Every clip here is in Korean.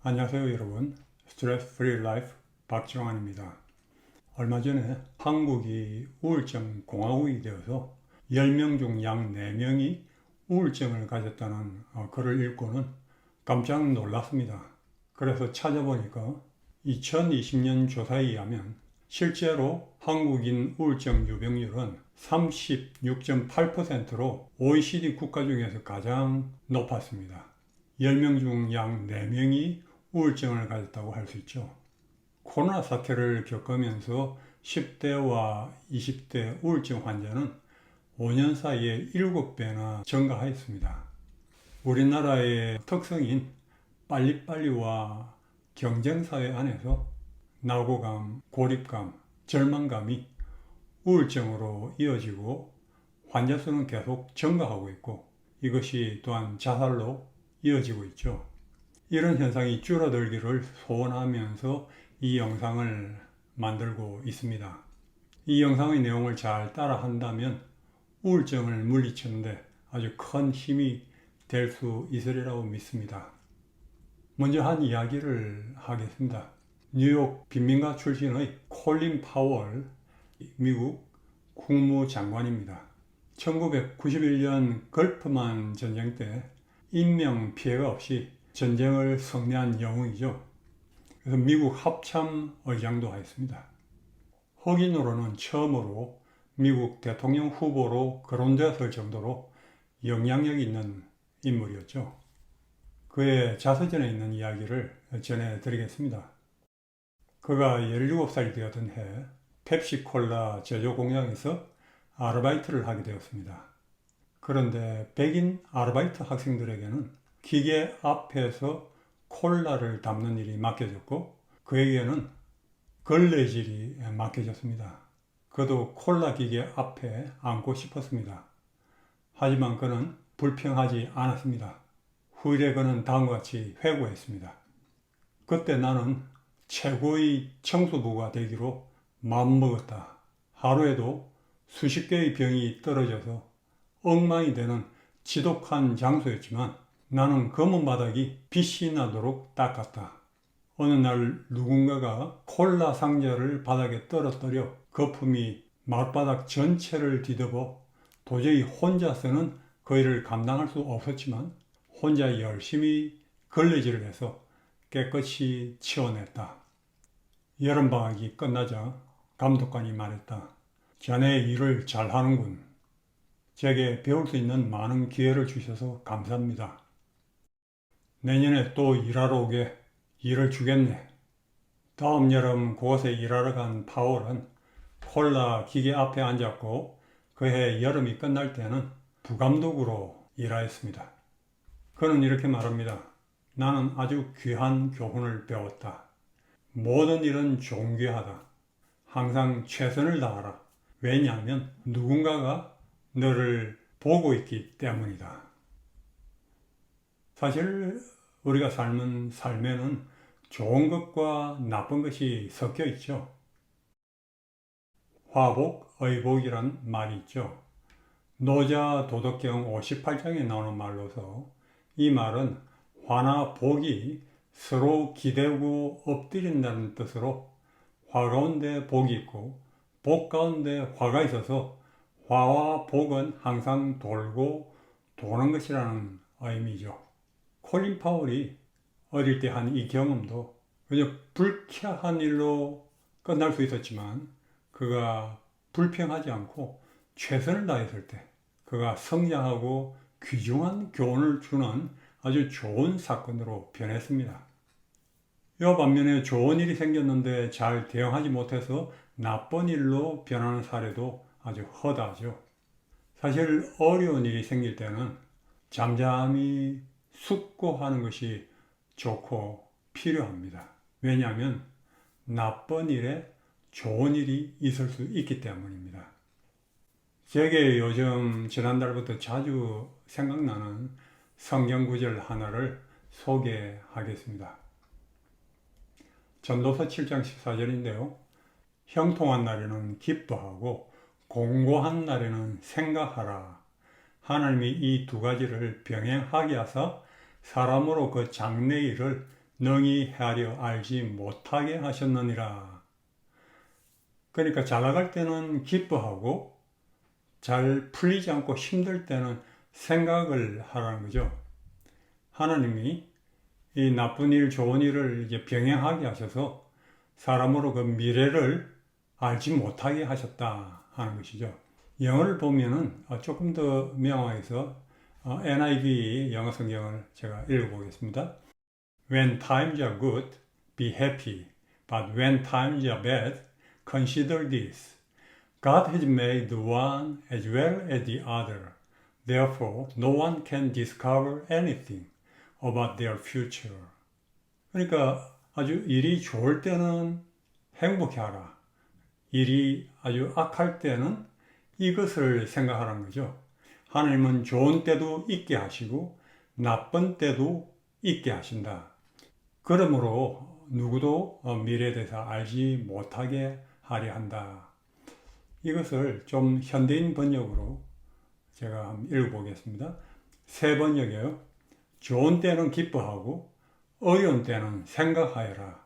안녕하세요 여러분. 스트레스 프리 라이프 박정환입니다. 얼마 전에 한국이 우울증 공화국이 되어서 10명 중 약 4명이 우울증을 가졌다는 글을 읽고는 깜짝 놀랐습니다. 그래서 찾아보니까 2020년 조사에 의하면 실제로 한국인 우울증 유병률은 36.8%로 OECD 국가 중에서 가장 높았습니다. 10명 중 약 4명이 우울증을 가졌다고 할 수 있죠. 코로나 사태를 겪으면서 10대와 20대 우울증 환자는 5년 사이에 7배나 증가하였습니다. 우리나라의 특성인 빨리빨리와 경쟁사회 안에서 낙오감, 고립감, 절망감이 우울증으로 이어지고 환자 수는 계속 증가하고 있고 이것이 또한 자살로 이어지고 있죠. 이런 현상이 줄어들기를 소원하면서 이 영상을 만들고 있습니다. 이 영상의 내용을 잘 따라 한다면 우울증을 물리치는데 아주 큰 힘이 될 수 있으리라고 믿습니다. 먼저 한 이야기를 하겠습니다. 뉴욕 빈민가 출신의 콜린 파월 미국 국무장관입니다. 1991년 걸프만 전쟁 때 인명 피해가 없이 전쟁을 승리한 영웅이죠. 그래서 미국 합참 의장도 하였습니다. 흑인으로는 처음으로 미국 대통령 후보로 거론되었을 정도로 영향력 있는 인물이었죠. 그의 자서전에 있는 이야기를 전해드리겠습니다. 그가 17살이 되었던 해 펩시콜라 제조 공장에서 아르바이트를 하게 되었습니다. 그런데 백인 아르바이트 학생들에게는 기계 앞에서 콜라를 담는 일이 맡겨졌고 그에게는 걸레질이 맡겨졌습니다. 그도 콜라 기계 앞에 앉고 싶었습니다. 하지만 그는 불평하지 않았습니다. 후일에 그는 다음과 같이 회고했습니다. 그때 나는 최고의 청소부가 되기로 마음먹었다. 하루에도 수십 개의 병이 떨어져서 엉망이 되는 지독한 장소였지만 나는 검은 바닥이 빛이 나도록 닦았다. 어느 날 누군가가 콜라 상자를 바닥에 떨어뜨려 거품이 마룻바닥 전체를 뒤덮어 도저히 혼자서는 그 일을 감당할 수 없었지만 혼자 열심히 걸레질을 해서 깨끗이 치워냈다. 여름방학이 끝나자 감독관이 말했다. 자네 일을 잘하는군. 제게 배울 수 있는 많은 기회를 주셔서 감사합니다. 내년에 또 일하러 오게 일을 주겠네. 다음 여름 그곳에 일하러 간 파월은 콜라 기계 앞에 앉았고 그해 여름이 끝날 때는 부감독으로 일하였습니다. 그는 이렇게 말합니다. 나는 아주 귀한 교훈을 배웠다. 모든 일은 존귀하다. 항상 최선을 다하라. 왜냐하면 누군가가 너를 보고 있기 때문이다. 사실 우리가 삶은 삶에는 좋은 것과 나쁜 것이 섞여 있죠. 화복, 의복이란 말이 있죠. 노자 도덕경 58장에 나오는 말로서 이 말은 화나 복이 서로 기대고 엎드린다는 뜻으로 화 가운데 복이 있고 복 가운데 화가 있어서 화와 복은 항상 돌고 도는 것이라는 의미죠. 콜린 파월이 어릴 때 한 이 경험도 그저 불쾌한 일로 끝날 수 있었지만 그가 불평하지 않고 최선을 다했을 때 그가 성장하고 귀중한 교훈을 주는 아주 좋은 사건으로 변했습니다. 이 반면에 좋은 일이 생겼는데 잘 대응하지 못해서 나쁜 일로 변하는 사례도 아주 허다하죠. 사실 어려운 일이 생길 때는 잠잠히 숙고하는 것이 좋고 필요합니다. 왜냐하면 나쁜 일에 좋은 일이 있을 수 있기 때문입니다. 제게 요즘 지난달부터 자주 생각나는 성경 구절 하나를 소개하겠습니다. 전도서 7장 14절인데요. 형통한 날에는 기뻐하고 공고한 날에는 생각하라. 하나님이 이 두 가지를 병행하게 하사 사람으로 그 장래일을 능히 헤아려 알지 못하게 하셨느니라. 그러니까 잘 나갈 때는 기뻐하고 잘 풀리지 않고 힘들 때는 생각을 하라는 거죠. 하나님이 이 나쁜 일, 좋은 일을 이제 병행하게 하셔서 사람으로 그 미래를 알지 못하게 하셨다 하는 것이죠. 영어를 보면은 조금 더 명확해서 NIV 영어 성경을 제가 읽어보겠습니다. When times are good, be happy. But when times are bad, consider this. God has made the one as well as the other. Therefore, no one can discover anything about their future. 그러니까 아주 일이 좋을 때는 행복해하라. 일이 아주 악할 때는 이것을 생각하라는 거죠. 하나님은 좋은 때도 있게 하시고 나쁜 때도 있게 하신다. 그러므로 누구도 미래에 대해서 알지 못하게 하려 한다. 이것을 좀 현대인 번역으로 제가 한번 읽어보겠습니다. 새 번역이에요. 좋은 때는 기뻐하고 어려운 때는 생각하여라.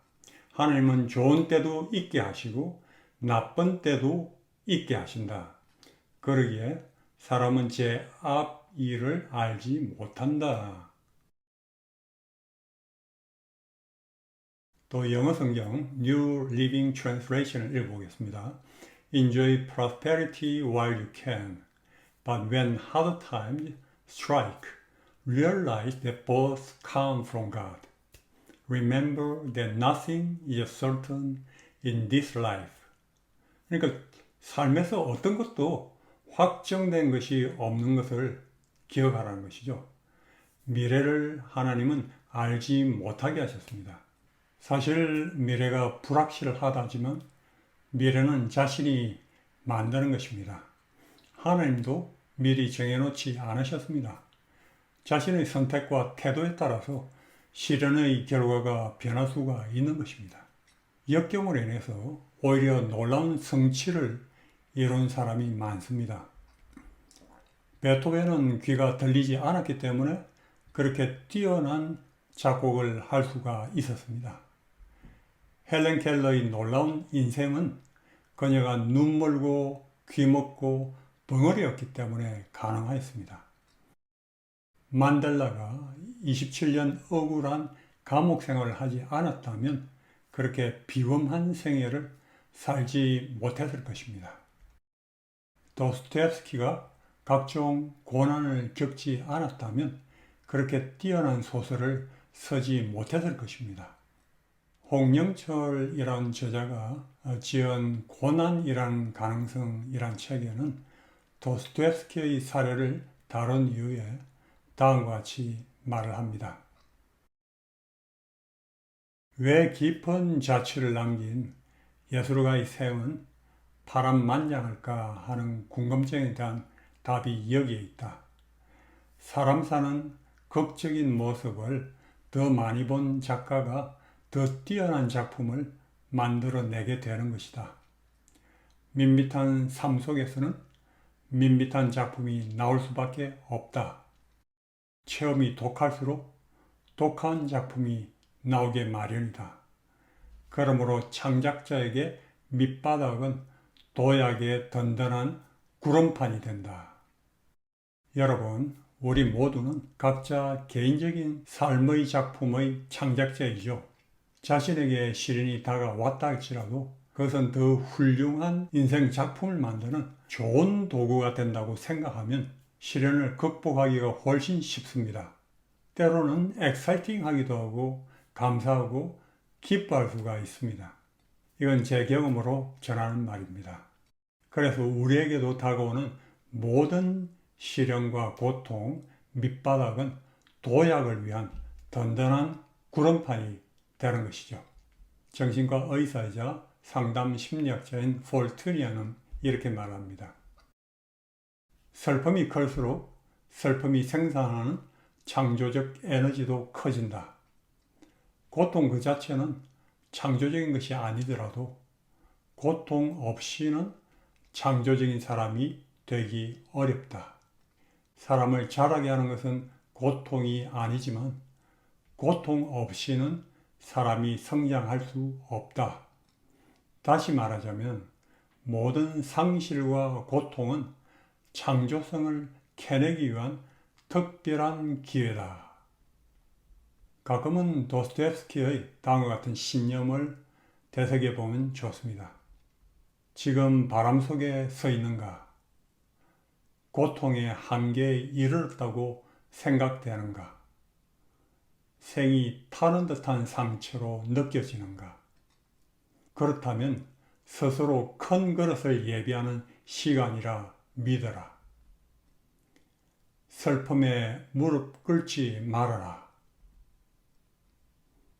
하나님은 좋은 때도 있게 하시고 나쁜 때도 있게 하신다. 그러기에 사람은 제 앞 일을 알지 못한다. 또 영어 성경 New Living Translation을 읽어보겠습니다. Enjoy prosperity while you can, but when hard times strike, realize that both come from God. Remember that nothing is certain in this life. 그러니까 삶에서 어떤 것도 확정된 것이 없는 것을 기억하라는 것이죠. 미래를 하나님은 알지 못하게 하셨습니다. 사실 미래가 불확실하다지만 미래는 자신이 만드는 것입니다. 하나님도 미리 정해놓지 않으셨습니다. 자신의 선택과 태도에 따라서 실현의 결과가 변할 수가 있는 것입니다. 역경으로 인해서 오히려 놀라운 성취를 이룬 사람이 많습니다. 베토벤은 귀가 들리지 않았기 때문에 그렇게 뛰어난 작곡을 할 수가 있었습니다. 헬렌 켈러의 놀라운 인생은 그녀가 눈 멀고 귀 먹고 벙어리였기 때문에 가능하였습니다. 만델라가 27년 억울한 감옥 생활을 하지 않았다면 그렇게 비범한 생애를 살지 못했을 것입니다. 도스토옙스키가 각종 고난을 겪지 않았다면 그렇게 뛰어난 소설을 쓰지 못했을 것입니다. 홍영철이라는 저자가 지은 고난이라는 가능성이란 책에는 도스토옙스키의 사례를 다룬 이후에 다음과 같이 말을 합니다. 왜 깊은 자취를 남긴 예술가의 생은 파란만장할까 하는 궁금증에 대한 답이 여기에 있다. 사람 사는 극적인 모습을 더 많이 본 작가가 더 뛰어난 작품을 만들어내게 되는 것이다. 밋밋한 삶 속에서는 밋밋한 작품이 나올 수밖에 없다. 체험이 독할수록 독한 작품이 나오게 마련이다. 그러므로 창작자에게 밑바닥은 도약의 든든한 구름판이 된다. 여러분, 우리 모두는 각자 개인적인 삶의 작품의 창작자이죠. 자신에게 시련이 다가왔다 할지라도 그것은 더 훌륭한 인생 작품을 만드는 좋은 도구가 된다고 생각하면 시련을 극복하기가 훨씬 쉽습니다. 때로는 엑사이팅하기도 하고 감사하고 기뻐할 수가 있습니다. 이건 제 경험으로 전하는 말입니다. 그래서 우리에게도 다가오는 모든 시련과 고통, 밑바닥은 도약을 위한 든든한 구름판이 되는 것이죠. 정신과 의사이자 상담 심리학자인 폴 트리아는 이렇게 말합니다. 슬픔이 클수록 슬픔이 생산하는 창조적 에너지도 커진다. 고통 그 자체는 창조적인 것이 아니더라도 고통 없이는 창조적인 사람이 되기 어렵다. 사람을 자라게 하는 것은 고통이 아니지만 고통 없이는 사람이 성장할 수 없다. 다시 말하자면 모든 상실과 고통은 창조성을 캐내기 위한 특별한 기회다. 가끔은 도스토옙스키의 다음과 같은 신념을 되새겨보면 좋습니다. 지금 바람 속에 서 있는가? 고통의 한계에 이르렀다고 생각되는가? 생이 타는 듯한 상처로 느껴지는가? 그렇다면 스스로 큰 그릇을 예비하는 시간이라 믿어라. 슬픔에 무릎 꿇지 말아라.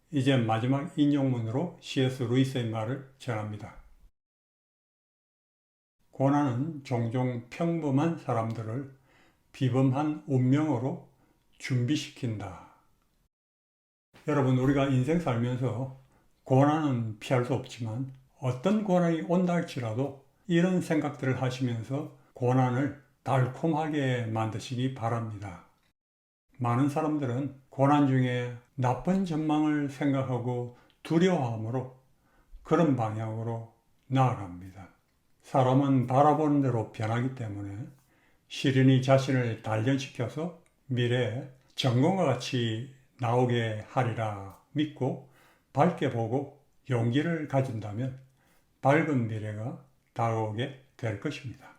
이제 마지막 인용문으로 C.S. 루이스의 말을 전합니다. 고난은 종종 평범한 사람들을 비범한 운명으로 준비시킨다. 여러분, 우리가 인생 살면서 고난은 피할 수 없지만 어떤 고난이 온다 할지라도 이런 생각들을 하시면서 고난을 달콤하게 만드시기 바랍니다. 많은 사람들은 고난 중에 나쁜 전망을 생각하고 두려워함으로 그런 방향으로 나아갑니다. 사람은 바라보는 대로 변하기 때문에 시련이 자신을 단련시켜서 미래에 전공과 같이 나오게 하리라 믿고 밝게 보고 용기를 가진다면 밝은 미래가 다가오게 될 것입니다.